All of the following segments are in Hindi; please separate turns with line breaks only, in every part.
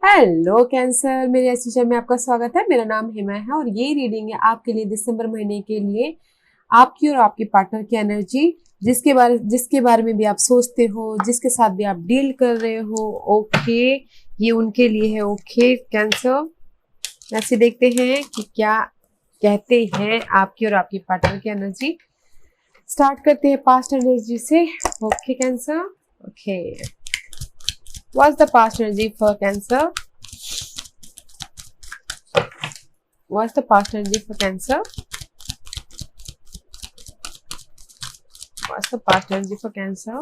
हेलो कैंसर, मेरे एस्ट्रोचैट में आपका स्वागत है। मेरा नाम हिमा है और ये रीडिंग है आपके लिए दिसंबर महीने के लिए आपकी और आपके पार्टनर की एनर्जी, जिसके बारे में भी आप सोचते हो, जिसके साथ भी आप डील कर रहे हो। ओके, ये उनके लिए है। ओके कैंसर, ऐसे देखते हैं कि क्या कहते हैं आपकी और आपकी पार्टनर की एनर्जी। स्टार्ट करते हैं पास्ट एनर्जी से। Okay cancer, okay, what's the past energy for cancer? What's the past energy for Cancer? What's the past energy for Cancer?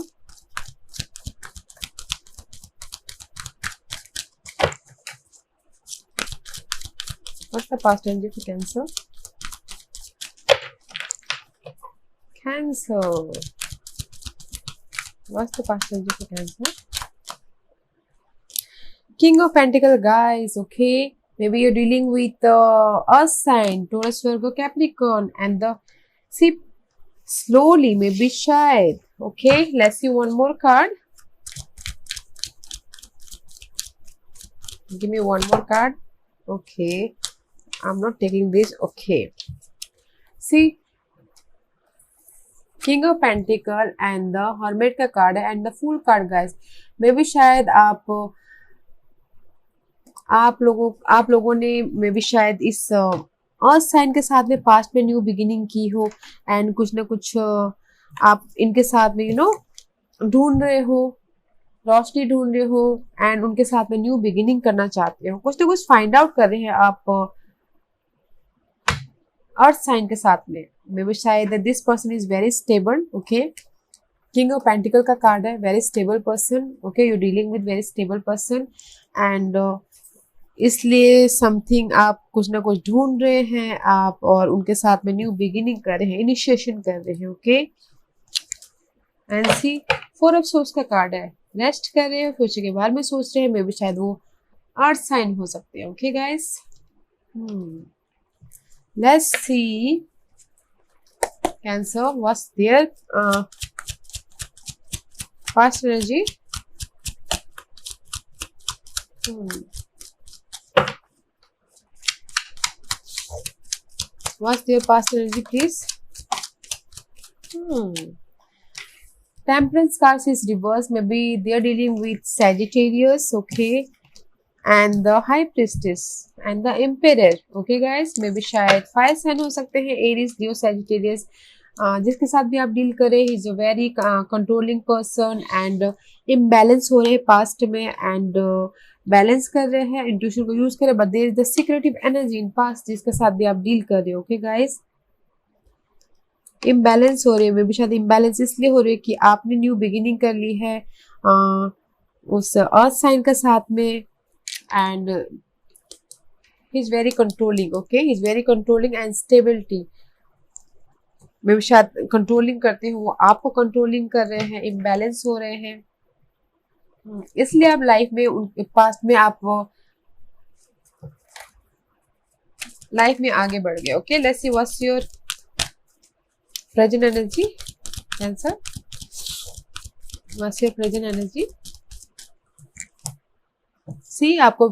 What's the past energy for Cancer? Cancer. What's the past energy for Cancer? King of Pentacle, guys. Okay, maybe you're dealing with Earth sign, Taurus, Virgo, Capricorn, and the see slowly, maybe shy. Okay, let's see one more card. Give me one more card. Okay, I'm not taking this. Okay, see King of Pentacle and the Hermit का कार्ड है and the Fool card, guys. मे भी शायद आप लोगों ने मे भी शायद इस अर्थ साइन के साथ में पास्ट में न्यू बिगिनिंग की हो एंड कुछ ना कुछ आप इनके साथ में ढूंढ रहे हो, रोशनी ढूंढ रहे हो एंड उनके साथ में न्यू बिगिनिंग करना चाहते हो। कुछ ना कुछ फाइंड आउट कर रहे हैं आप अर्थ साइन के साथ में। मे बी शायद this person is very stable. Okay, king of pentacle का कार्ड है, very stable person. Okay, you dealing with very stable person and इसलिए समथिंग आप कुछ ना कुछ ढूंढ रहे हैं आप और उनके साथ में न्यू बिगिनिंग कर रहे हैं, इनिशिएशन कर रहे हैं। Okay, and see four of swords का कार्ड है, रेस्ट कर रहे हैं, फ्यूचर के बारे में सोच रहे हैं। मे बी शायद वो अर्थ साइन हो सकते हैं। Okay guys, let's see Cancer, what's their past energy? What's their past energy, please? Temperance card is reversed. Maybe they're dealing with Sagittarius. Okay, and the High Priestess and the Emperor. Okay guys, maybe शायद फायर साइन हो सकते हैं, एरीज, लियो, सैजिटेरियस। जिसके साथ भी आप डील करें, he is a very controlling person and imbalance हो रहे हैं पास्ट में एंड बैलेंस कर रहे हैं, इंट्यूशन को यूज करें, but there is the secretive energy in past जिसके साथ भी आप डील कर रहे हो। ओके गाइस, इम्बैलेंस हो रहे हैं, मे बी शायद इम्बैलेंस इसलिए हो रही है कि आपने न्यू बिगिनिंग कर ली है उस अर्थ साइन के साथ में and he's very controlling. Okay, he's very controlling and stability. मे भी शायद कंट्रोलिंग करते हैं वो आपको कंट्रोलिंग कर रहे हैं, इम्बैलेंस हो रहे हैं, इसलिए आप लाइफ में उनके पास में आप लाइफ में आगे बढ़ गए। Okay, let's see what's your present energy Cancer. What's your present energy? See आपको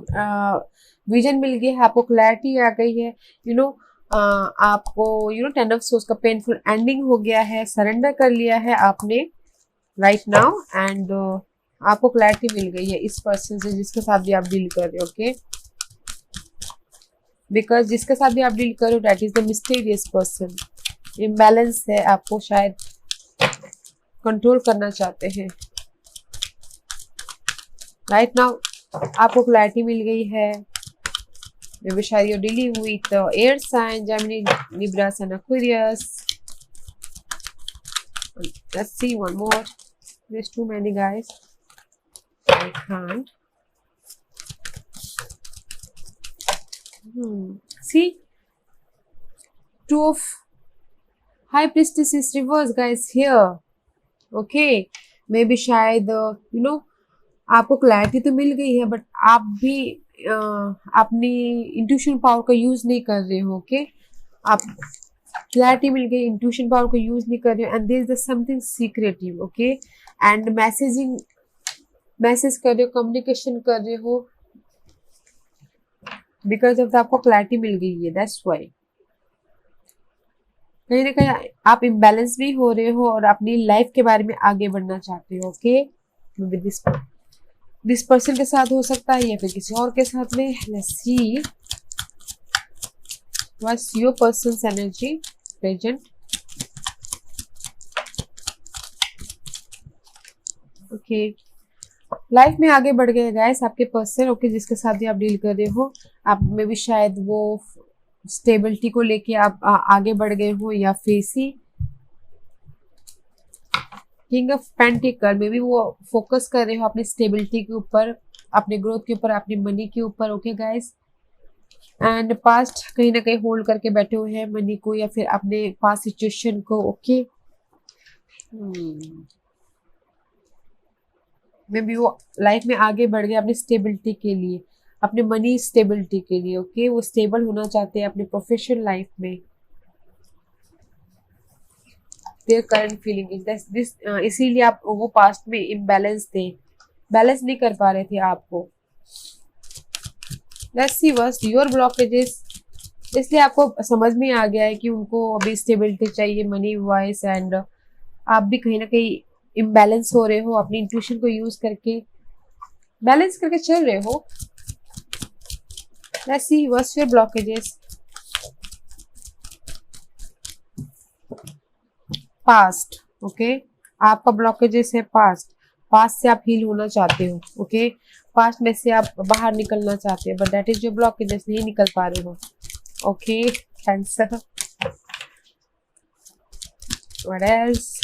विजन मिल गया है, आपको क्लैरिटी आ गई है, आपको टेन ऑफ सोर्स का पेनफुल एंडिंग हो गया है, सरेंडर कर लिया है आपने राइट नाउ एंड आपको क्लैरिटी मिल गई है इस पर्सन से जिसके साथ भी आप डील कर रहे हो। ओके, बिकॉज जिसके साथ भी आप डील कर रहे हो that is the mysterious person, imbalance है, आपको शायद कंट्रोल करना चाहते हैं राइट नाउ। आपको क्लैरिटी मिल गई है। मे बी शायद you're dealing with air sign, Gemini, Libra, and Aquarius. Let's see one more. There's too many guys. I can't. See, two of High Priestess is reversed, guys, here. Okay, maybe शायद आपको क्लैरिटी तो मिल गई है बट आप भी अपनी इंट्यूशन पावर का यूज नहीं कर रहे हो। ओके, आप क्लैरिटी मिल गई, इंट्यूशन पावर को यूज नहीं कर रहे हो and there is the something secretive. Okay, and message कर रहे हो, कम्युनिकेशन कर रहे हो बिकॉज ऑफ आपको क्लैरिटी मिल गई है, दैट्स वाई। कहीं ना कहीं आप इम्बैलेंस भी हो रहे हो और अपनी लाइफ के बारे में आगे बढ़ना चाहते हो। ओके, विद दिस पर्सन के साथ हो सकता है या फिर किसी और के साथ में। Let's see what's your persons energy present. Okay, life में आगे बढ़ गए गाइस आपके पर्सन। ओके, जिसके साथ भी आप डील कर रहे हो, आप में भी शायद वो स्टेबिलिटी को लेके आप आगे बढ़ गए हो, या फिर सी किंग ऑफ पेंटिकल में भी वो फोकस कर रहे हो अपनी स्टेबिलिटी के ऊपर, अपने ग्रोथ के ऊपर, अपनी मनी के ऊपर। ओके गाइस, एंड पास्ट कहीं ना कहीं होल्ड करके बैठे हुए हैं मनी को, या फिर अपने पास्ट सिचुएशन को। ओके, मे बी वो लाइफ में आगे बढ़ गए अपनी स्टेबिलिटी के लिए, अपने मनी स्टेबिलिटी के लिए। ओके, वो स्टेबल होना चाहते हैं अपने प्रोफेशनल लाइफ में। Their current feeling is this, इसीलिए आप वो पास्ट में इम्बैलेंस थे, बैलेंस नहीं कर पा रहे थे आपको। Let's see what's your blockages. इसलिए आपको समझ में आ गया है कि उनको अभी स्टेबिलिटी चाहिए मनी वाइज, एंड आप भी कहीं ना कहीं इम्बैलेंस हो रहे हो, अपनी इंट्यूशन को यूज करके बैलेंस करके चल रहे हो। Let's see what's your blockages. Past, okay, आपका ब्लॉकेजेस है पास्ट। पास्ट से आप हील होना चाहते हो। ओके, पास्ट में से आप बाहर निकलना चाहते हो, but that is your blockages, नहीं निकल पा रहे हो। Okay, cancer, what else.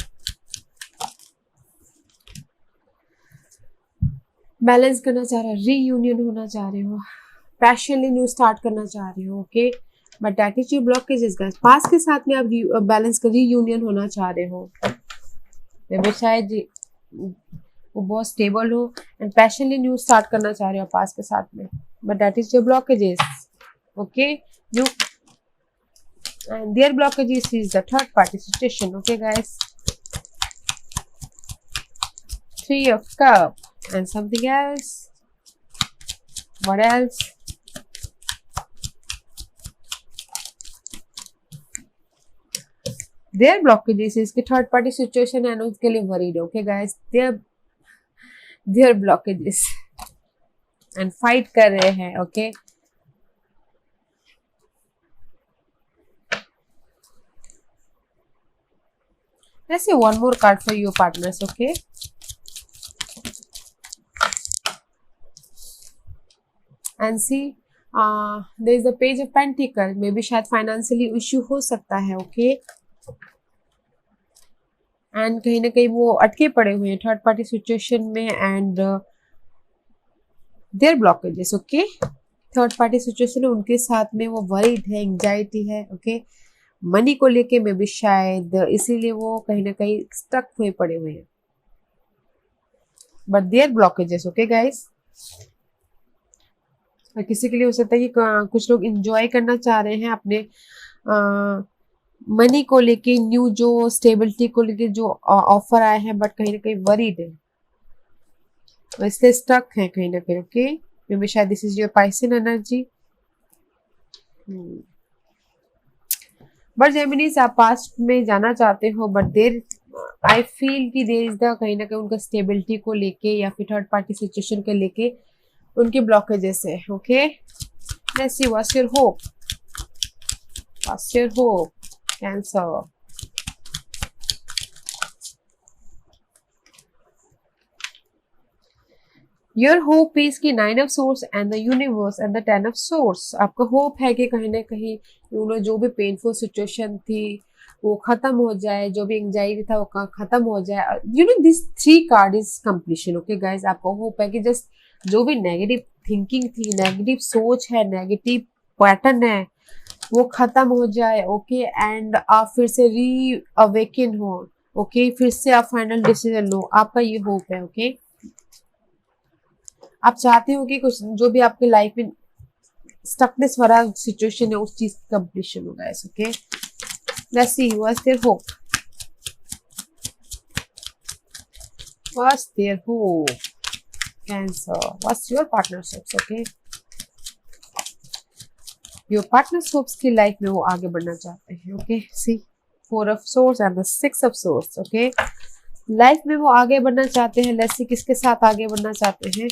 Balance करना चाह रहे हो, रीयूनियन होना चाह रहे हो, पैशनली न्यू स्टार्ट करना चाह रहे हो। Okay, but that is your blockages guys. Past के साथ में आप बैलेंस कर रीयूनियन होना चाह रहे हो, वो शायद वो बहुत स्टेबल हो, एंड पैशनली न्यू स्टार्ट करना चाह रहे हो पास्ट के साथ में, but that is your blockages. Okay, you and their blockages is the third party situation. Okay guys, 3 of cup and something else. What else? their blockages is कि third party situation है ना, उसके लिए worried. Okay guys, their blockages and fight कर रहे हैं. Okay, let's say one more card for your partners. Okay, and see there is the page of pentacle. maybe शायद फाइनेंशियली इश्यू हो सकता है. ओके, एंड कहीं ना कहीं वो अटके पड़े हुए हैं थर्ड पार्टी सिचुएशन में, and their blockages. Okay, third party situation है, उनके साथ में वो वरीड है, एंजाइटी है. ओके, मनी को लेके में भी शायद इसीलिए वो कहीं ना कहीं स्टक हुए पड़े हुए हैं, but their blockages. Okay guys, किसी के लिए हो सकता है कि कुछ लोग इंजॉय करना चाह रहे हैं अपने मनी को लेके, न्यू जो स्टेबिलिटी को लेके जो ऑफर आए हैं, बट कहीं ना कहीं वरीड है, इसलिए स्टक है कहीं ना कहीं. ओके, मे बी शायद this is your Pisces energy. But Geminis आप पास्ट में जाना चाहते हो, बट देर आई फील कि देर इज द कहीं ना कहीं उनका स्टेबिलिटी को लेके या फिर थर्ड पार्टी सिचुएशन को लेके उनके ब्लॉकेजेस है. Okay, let's see what's your hope. What's your hope cancer. Your hope is की 9 of swords and the universe and the 10 of source. आपका होप है कि कहीं ना कहीं जो भी पेनफुल सिचुएशन थी वो खत्म हो जाए, जो भी एंजाइटी था वो खत्म हो जाए. This 3 card is completion. Okay guys, आपको होप है कि जस्ट जो भी नेगेटिव थिंकिंग थी, नेगेटिव सोच है, नेगेटिव पैटर्न है, वो खत्म हो जाए. ओके, एंड आप फिर से री अवेकन हो. ओके, फिर से आप फाइनल डिसीजन लो. आपका ये होप है. ओके, आप चाहते हो कि कुछ जो भी आपके लाइफ में स्टकनेस वाला सिचुएशन है उस चीज की कंप्लीशन होगा. Okay, let's see what's their hope. What's their hope Cancer. What's your partner's hopes? Okay, your partner's hopes की लाइफ में वो आगे बढ़ना चाहते हैं। Okay, see 4 of swords and the 6 of swords. Okay, life में वो आगे बढ़ना चाहते हैं। लेट्स सी किसके साथ आगे बढ़ना चाहते हैं।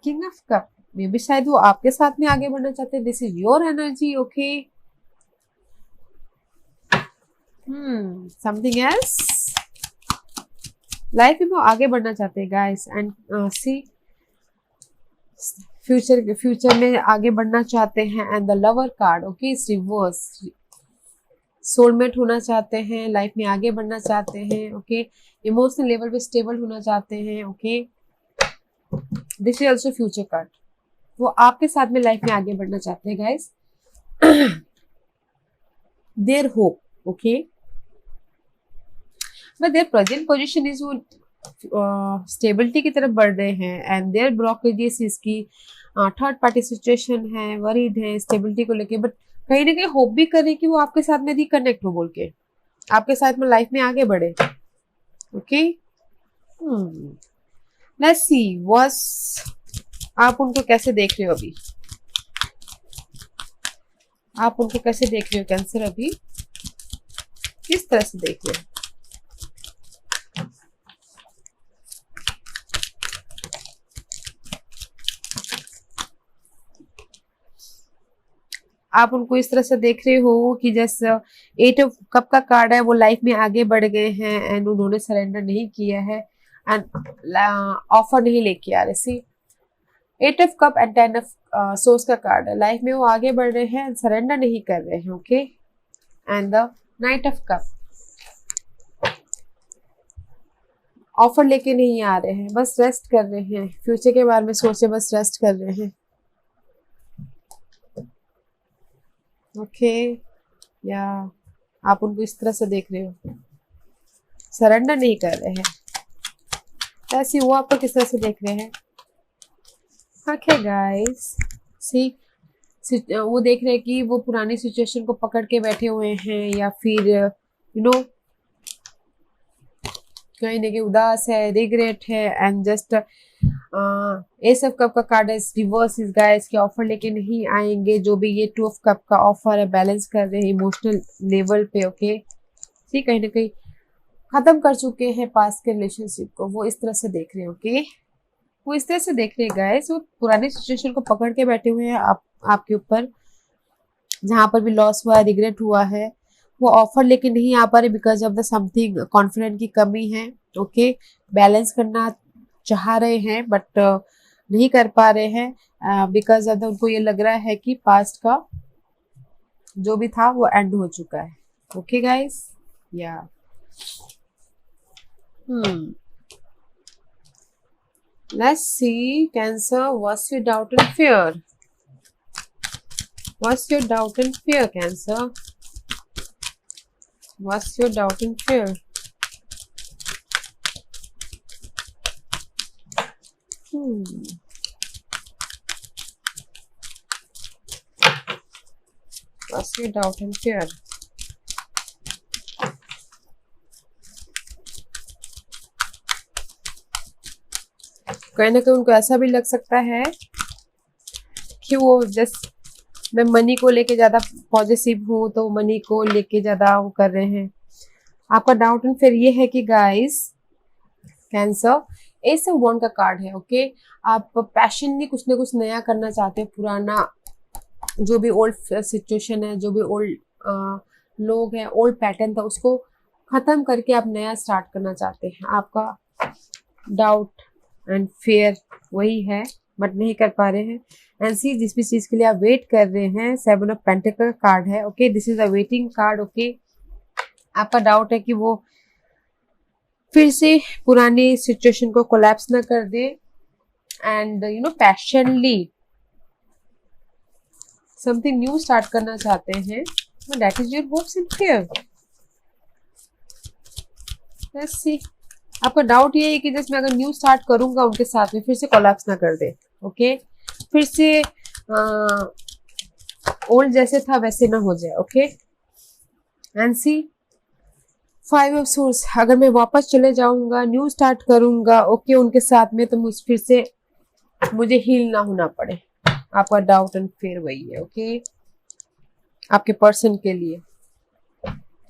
King of cup, may be शायद वो आपके साथ में आगे बढ़ना चाहते हैं। This is your energy. Okay, something else, life में वो आगे बढ़ना चाहते हैं गाइस। एंड सी फ्यूचर में आगे बढ़ना चाहते हैं। And the lover card, okay, it's reverse. Soulmate होना चाहते हैं, लाइफ में आगे बढ़ना चाहते हैं। ओके, इमोशनल लेवल पे स्टेबल होना चाहते हैं। Okay, this is also future card. वो आपके साथ में लाइफ में आगे बढ़ना चाहते हैं guys. Their hope, okay, but their present position is वो स्टेबिलिटी की तरफ बढ़ रहे हैं। एंड देयर ब्लॉकेजेस इसकी थर्ड पार्टी सिचुएशन है, वरीड है स्टेबिलिटी को लेके, बट कहीं ना कहीं होप भी करें कि वो आपके साथ में रिकनेक्ट हो, बोल के आपके साथ में लाइफ में आगे बढ़े। ओके, लेट्स सी व्हाट्स, आप उनको कैसे देख रहे हो अभी, आप उनको कैसे देख रहे हो कैंसर, अभी किस तरह से देख रहे हो। आप उनको इस तरह से देख रहे हो कि जैसे 8 ऑफ कप का कार्ड है, वो लाइफ में आगे बढ़ गए हैं एंड उन्होंने सरेंडर नहीं किया है एंड ऑफर नहीं लेके आ रहे। सी 8 of cup and 10 of swords का कार्ड है, लाइफ में वो आगे बढ़ रहे हैं एंड सरेंडर नहीं कर रहे हैं। Okay, and the night of cup, offer लेके नहीं आ रहे हैं, बस रेस्ट कर रहे हैं, फ्यूचर के बारे में सोचे बस रेस्ट कर रहे हैं। ओके, या आप उनको इस तरह से देख रहे हो, सरेंडर नहीं कर रहे हैं। ऐसी वो आपको किस तरह से देख रहे हैं। ओके गाइस, सी वो देख रहे हैं कि वो पुरानी सिचुएशन को पकड़ के बैठे हुए हैं, या फिर यू नो कहीं ना कहीं उदास है, रिग्रेट है and just S of cup का कार्ड है रिवर्स इस गाइस के ऑफर लेके नहीं आएंगे। जो भी ये 2 ऑफ कप का ऑफर है, बैलेंस कर रहे हैं इमोशनल लेवल पे। ओके, ठीक, कहीं ना कहीं खत्म कर चुके हैं पास्ट के रिलेशनशिप को, वो इस तरह से देख रहे हैं। ओके, वो इस तरह से देख रहे हैं गाइस, वो पुरानी सिचुएशन को पकड़ के बैठे हुए हैं आपके ऊपर, जहां पर भी लॉस हुआ है, रिग्रेट हुआ है, वो ऑफर लेके नहीं आ पा रहे because of the something confident की कमी है। ओके, बैलेंस करना चाह रहे हैं बट नहीं कर पा रहे हैं बिकॉज ऑफ द उनको ये लग रहा है कि पास्ट का जो भी था वो एंड हो चुका है। ओके गाइस, या let's see cancer, what's your doubt and fear, what's your doubt and fear cancer, what's your doubt and fear. What's your doubt and fear? कहीं ना कहीं उनको ऐसा भी लग सकता है कि वो जस्ट मैं मनी को लेके ज्यादा पॉजिटिव हूँ, तो मनी को लेके ज्यादा वो कर रहे हैं। आपका डाउट एंड फिर ये है कि गाइस कैंसर एस ऑफ वॉन्ड का कार्ड है। ओके, आप पैशनली कुछ ना कुछ नया करना चाहते हैं, पुराना जो भी ओल्ड सिचुएशन है, जो भी ओल्ड लोग हैं, ओल्ड पैटर्न था, उसको खत्म करके आप नया स्टार्ट करना चाहते हैं। आपका डाउट एंड फियर वही है बट नहीं कर पा रहे हैं। एंड सी जिस भी चीज के लिए आप वेट कर रहे हैं, 7 ऑफ पेंटिकल का कार्ड है। Okay, this is a waiting card. Okay, आपका डाउट है कि वो फिर से पुरानी सिचुएशन को कोलैप्स ना कर दे and you know passionately something new start करना चाहते हैं। That is your hopes and fear. Let's see, आपका डाउट ये है कि जस्ट मैं अगर न्यू स्टार्ट करूंगा उनके साथ में, फिर से कोलैप्स ना कर दे। ओके, फिर से ओल्ड जैसे था वैसे ना हो जाए। Okay, and see 5 of swords, अगर मैं वापस चले जाऊंगा, न्यू स्टार्ट करूंगा ओके उनके साथ में, तो मुझ फिर से मुझे हील ना होना पड़े। आपका डाउट एंड फियर वही है, ओके। आपके पर्सन के लिए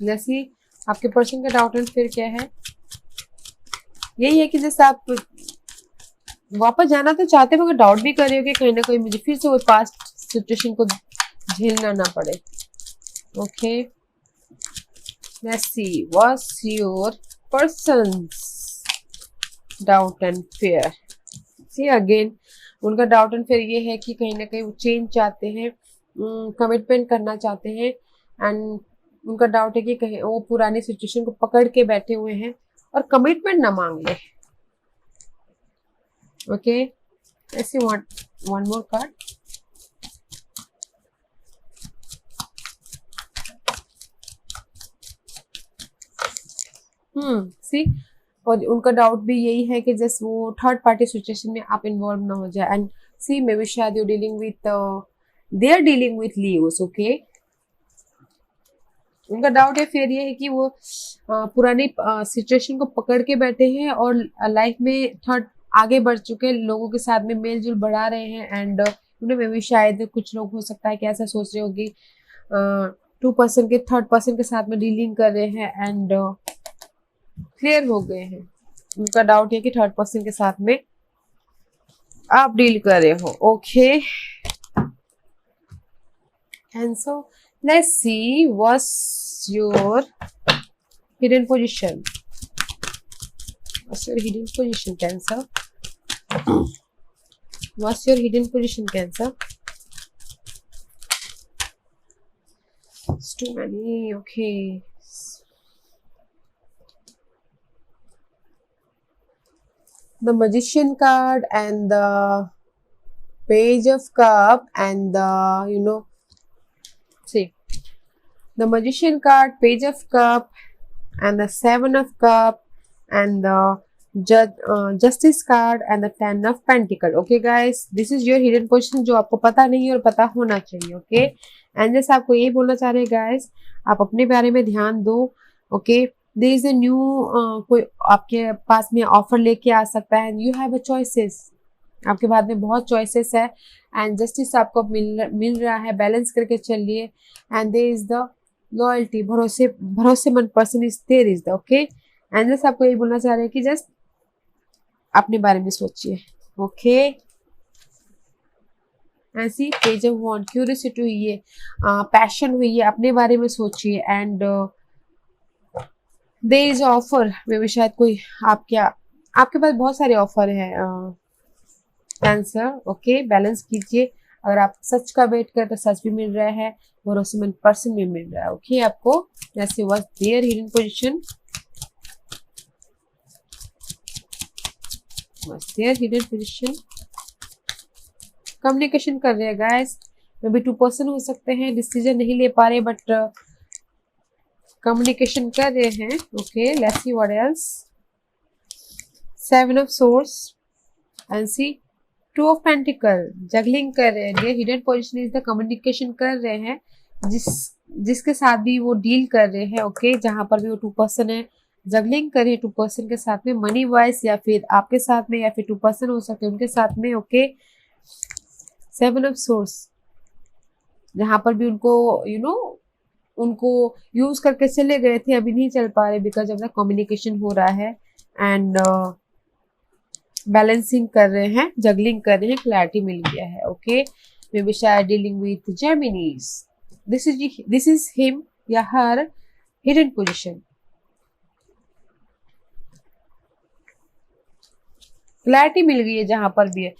जैसे आपके पर्सन का डाउट एंड फियर क्या है, यही है कि जैसे आप वापस जाना तो चाहते हो मगर डाउट भी कर रहे हो कि कहीं ना कहीं मुझे फिर से वो पास्ट सिचुएशन को झेलना ना पड़े, okay. Let's see what's your person's doubt and fear. See again उनका डाउट एंड फियर ये है कि कहीं ना कहीं वो चेंज चाहते हैं, कमिटमेंट करना चाहते हैं, एंड उनका डाउट है कि कहीं वो पुरानी सिचुएशन को पकड़ के बैठे हुए हैं और कमिटमेंट ना मांग ले, ओके। ऐसे वन मोर कार्ड। सी और उनका डाउट भी यही है कि जस्ट वो थर्ड पार्टी सिचुएशन में आप इन्वॉल्व ना हो जाए, एंड सी मे बी शायद you dealing with they are dealing with leaves, okay. उनका डाउट है फिर ये है कि वो पुरानी सिचुएशन को पकड़ के बैठे हैं और लाइफ में थर्ड आगे बढ़ चुके लोगों के साथ में मेल जोल बढ़ा रहे हैं, एंड उन्हें मे भी शायद कुछ लोग हो सकता है कि ऐसा सोच रहे हो कि 2% के थर्ड पर्सन के साथ में डीलिंग कर रहे हैं एंड क्लियर हो गए हैं। उनका डाउट है कि थर्ड पर्सन के साथ में आप डील कर रहे हो, okay. And so let's see what's your hidden position. What's your hidden position, Cancer? What's your hidden position, Cancer? It's too many, okay. The Magician card and the Page of Cup and the see the Magician card, Page of Cup and the Seven of Cup and the Justice card and the Ten of Pentacle, okay guys, this is your hidden position जो आपको पता नहीं है और पता होना चाहिए, okay। एंड जैसे आपको यही बोलना चाह रहे हैं गाइस, आप अपने बारे में ध्यान दो, okay. There is a new कोई आपके पास में ऑफर लेके आ सकता है, यू हैव अ चॉइसेस, आपके बाद में बहुत चॉइसेस है, एंड जस्टिस आपको मिल रहा है, बैलेंस करके चलिए, and there is the loyalty, भरोसेमंद person is there is the, okay. And just आपको यही बोलना चाह रहे हैं कि जस्ट अपने बारे में सोचिए, ओके। ऐसी पेज ऑफ वॉन्ड, क्यूरियोसिटी हुई है, पैशन हुई है, अपने बारे में सोचिए, एंड देयर इज ऑफर में भी शायद कोई आपके पास बहुत सारे ऑफर हैं, कैंसर, ओके। बैलेंस कीजिए, अगर आप सच का वेट करें तो सच भी मिल रहा है, भरोसेमंद पर्सन भी मिल रहा है, ओके आपको। जैसे was their hidden position, was their hidden position. Communication कर रहे हैं गाइस, मे बी 2% हो सकते हैं, डिसीजन नहीं ले पा रहे बट कम्युनिकेशन कर रहे हैं, okay. Let's see what else. Seven of swords and see two of pentacles, juggling कर रहे हैं, ये hidden position is the communication कर रहे हैं, जिसके साथ भी वो डील कर रहे हैं, ओके। जहां पर भी वो 2% है, जगलिंग कर रहे हैं 2% के साथ में, मनी वाइज या फिर आपके साथ में या फिर 2% हो सकते हैं उनके साथ में, ओके। सेवन ऑफ सोर्स, जहां पर भी उनको उनको यूज करके चले गए थे, अभी नहीं चल पा रहे बिकॉज ऑफ द कम्युनिकेशन हो रहा है, एंड बैलेंसिंग कर रहे हैं, जगलिंग कर रहे हैं, क्लैरिटी मिल गया है, ओके। मे बी शायद dealing with Geminis, this is him या हर हिडन पोजीशन। क्लैरिटी मिल गई है जहां पर भी है।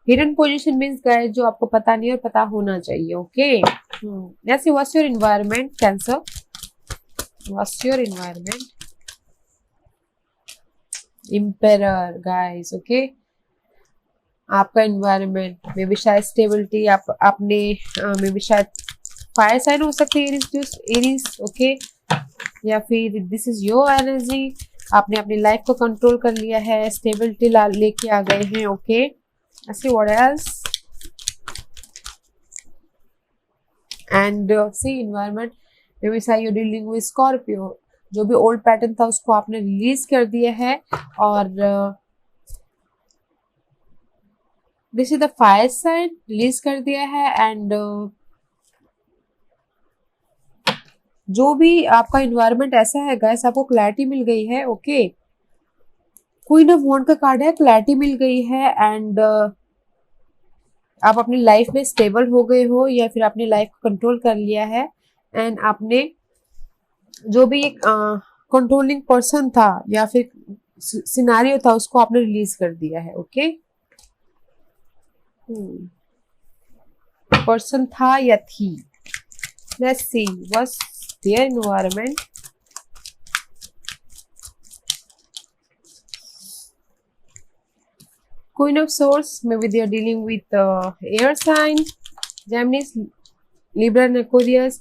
हिडन पोजीशन मीन्स गाइस जो आपको पता नहीं और पता होना चाहिए, ओके। ऐसे what's your environment, cancer, what's your environment, emperor guys, okay. आपका एनवायरनमेंट मे बी शायद स्टेबिलिटी, आपने मे बी शायद फायर साइन हो सकते हैं, एरीज, ओके। या फिर दिस इज योर एनर्जी, आपने अपनी लाइफ को कंट्रोल कर लिया है, स्टेबिलिटी लेके आ गए हैं, ओके। ऐसे what else, and see environment maybe शायद यू डीलिंग विद स्कॉर्पियो, जो भी ओल्ड पैटर्न था उसको आपने रिलीज कर दिया है, और this is the fire sign, release कर दिया है। एंड जो भी आपका इन्वायरमेंट ऐसा है गाइस, आपको क्लैरिटी मिल गई है। ओके, क्वीन ऑफ वॉन्ड का कार्ड है, क्लैरिटी मिल गई है। एंड आप अपनी लाइफ में स्टेबल हो गए हो या फिर आपने लाइफ को कंट्रोल कर लिया है। एंड आपने जो भी एक कंट्रोलिंग पर्सन था या फिर सिनारियो था उसको आपने रिलीज कर दिया है। ओके, पर्सन था या थी, let's see what's their environment. Queen of Swords, maybe they are dealing with air sign, Gemini, Libra and Aquarius।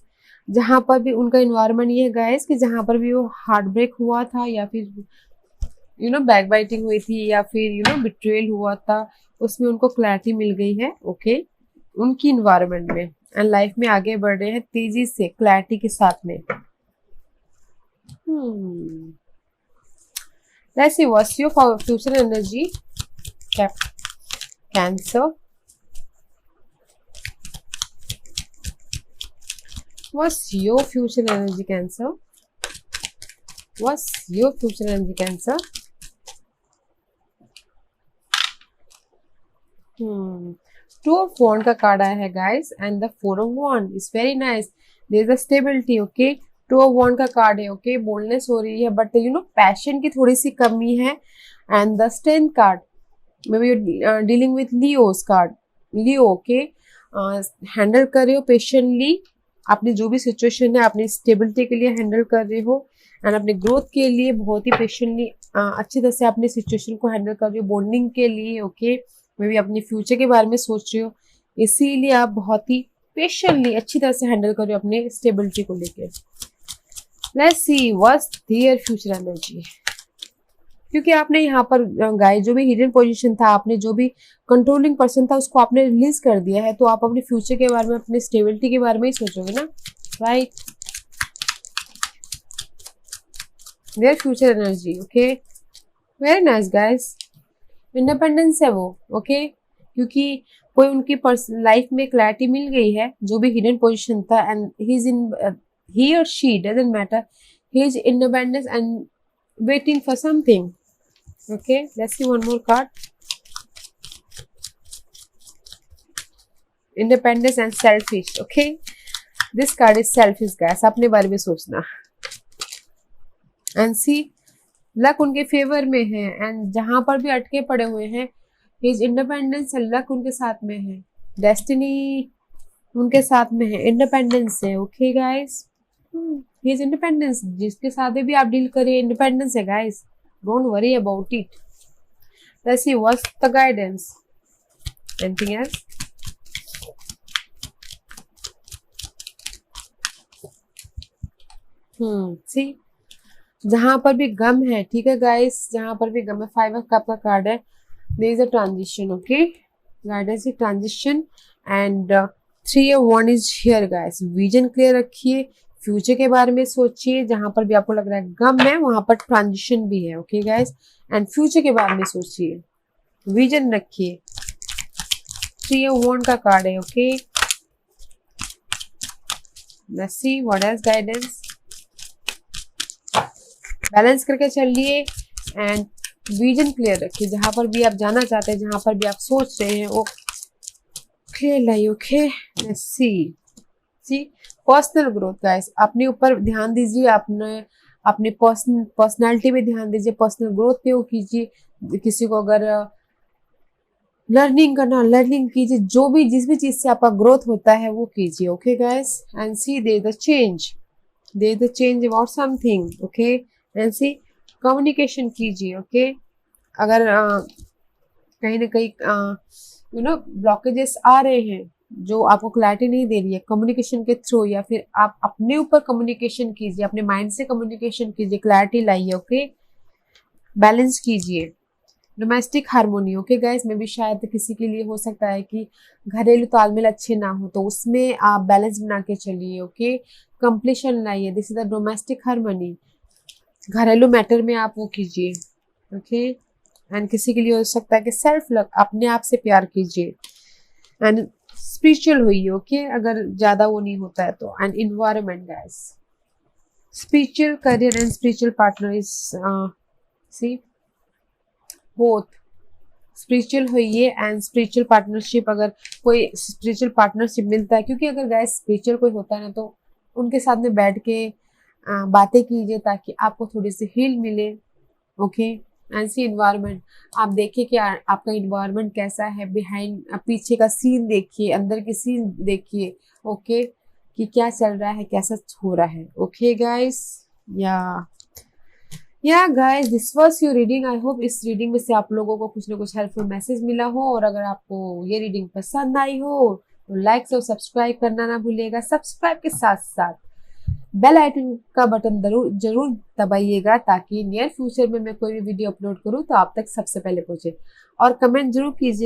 जहां पर भी उनका इन्वायरमेंट ये है गाइस कि जहां पर भी वो हार्ट ब्रेक हुआ था या फिर बैक बाइटिंग हुई थी या फिर बिट्रेल हुआ था, उसमें उनको क्लैरिटी मिल गई है। ओके, उनकी इन्वायरमेंट में एंड लाइफ में आगे बढ़ रहे हैं तेजी से क्लैरिटी के साथ में। Let's see what's your future energy Cancer। What's your future energy, Cancer? What's your future energy, Cancer? Two of Wand का कार्ड आया है guys, and the Four of Wand is very nice. There is a stability, okay? Two of Wand का कार्ड है, okay? बोल्डनेस हो रही है, but पैशन की थोड़ी सी कमी है। And the Strength card, maybe you're dealing with Leo's card, Leo, okay? Handle कर रहे हो पेशेंटली अपनी जो भी सिचुएशन है, अपनी स्टेबिलिटी के लिए हैंडल कर रहे हो एंड अपने ग्रोथ के लिए बहुत ही पेशेंटली अच्छी तरह से अपनी सिचुएशन को हैंडल कर रहे हो, बॉन्डिंग के लिए। ओके, मे बी अपने फ्यूचर के बारे में सोच रहे हो, इसीलिए आप बहुत ही पेशेंटली अच्छी तरह से हैंडल कर रहे हो अपने स्टेबिलिटी को लेकर। Let's see what's their future energy, क्योंकि आपने यहाँ पर गाइस जो भी हिडन पोजीशन था, आपने जो भी कंट्रोलिंग पर्सन था उसको आपने रिलीज कर दिया है, तो आप अपने फ्यूचर के बारे में, अपने स्टेबिलिटी के बारे में ही सोचोगे ना, right? Their future energy, okay, very nice guys. Independence है वो, ओके, क्योंकि कोई उनकी लाइफ में क्लैरिटी मिल गई है जो भी हिडन पोजिशन था एंड ही और she doesn't matter, he is independence and waiting for something। Okay, let's see one more card। Independence and selfish। Okay, this card is selfish guys, अपने बारे में सोचना। and see लक उनके फेवर में है एंड जहां पर भी अटके पड़े हुए हैं, his independence and लक उनके साथ में है, डेस्टिनी उनके साथ में है, इंडिपेंडेंस है। ओके गाइस, His independence, जिसके साथ भी आप डील करिए, इंडिपेंडेंस है guys, don't worry about it. Let's see what's the guidance, anything else? See जहां पर भी गम है, ठीक है गाइस, जहां पर भी गम है, 5 ऑफ कप का कार्ड है, there is a transition. Okay, guidance is transition and 3 of wand is here guys. Vision clear रखिए, फ्यूचर के बारे में सोचिए, जहां पर भी आपको लग रहा है गम है वहां पर ट्रांजिशन भी है। ओके गाइस, एंड फ्यूचर के बारे में सोचिए, विजन रखिए। 3 ऑफ वॉन्ड का कार्ड है। Okay, let's see what is guidance. Balance करके चलिए एंड विजन क्लियर रखिए, जहां पर भी आप जाना चाहते हैं, जहां पर भी आप सोच रहे हैं वो क्लियर लाइए। Okay, let's C personal growth guys, अपने ऊपर ध्यान दीजिए, अपने पर्सनालिटी पे ध्यान दीजिए, पर्सनल ग्रोथ पे वो कीजिए। किसी को अगर लर्निंग करना, लर्निंग कीजिए, जो भी जिस भी चीज से आपका ग्रोथ होता है वो कीजिए। Okay guys, and see their the change about something. Okay, and see communication कीजिए। ओके, अगर कहीं ना कहीं ब्लॉकेजेस आ रहे हैं जो आपको क्लैरिटी नहीं दे रही है, कम्युनिकेशन के थ्रू या फिर आप अपने ऊपर कम्युनिकेशन कीजिए, अपने माइंड से कम्युनिकेशन कीजिए, क्लैरिटी लाइए। ओके, बैलेंस कीजिए, डोमेस्टिक हार्मोनी। ओके गाइस, में भी शायद किसी के लिए हो सकता है कि घरेलू तालमेल अच्छे ना हो, तो उसमें आप बैलेंस बना के चलिए। ओके, कंप्लीशन लाइए, this is the domestic harmony. घरेलू मैटर में आप वो कीजिए। ओके, एंड किसी के लिए हो सकता है कि सेल्फ लव, अपने आप से प्यार कीजिए एंड स्पिरिचुअल हुई, ओके, अगर ज्यादा वो नहीं होता है तो। And environment guys, spiritual career and spiritual partner is see both, spiritual होइए एंड स्पिरिचुअल पार्टनरशिप, अगर कोई स्पिरिचुअल पार्टनरशिप मिलता है, क्योंकि अगर गाइस स्पिरिचुअल कोई होता है ना तो उनके साथ में बैठ के बातें कीजिए ताकि आपको थोड़ी सी हील मिले, ओके। एंड सी इन्वायरमेंट, आप देखिए कि आपका इन्वायरमेंट कैसा है, बिहाइंड पीछे का सीन देखिए, अंदर की सीन देखिए, ओके, कि क्या चल रहा है, कैसा हो रहा है, ओके गाइस। या guys, this was your reading. I hope इस रीडिंग में से आप लोगों को कुछ ना कुछ हेल्पफुल मैसेज मिला हो, और अगर आपको ये रीडिंग पसंद आई हो तो लाइक और सब्सक्राइब करना ना भूलिएगा। सब्सक्राइब के साथ साथ बेल आइकन का बटन जरूर दबाइएगा ताकि नियर फ्यूचर में मैं कोई भी वीडियो अपलोड करूं तो आप तक सबसे पहले पहुंचे, और कमेंट जरूर कीजिएगा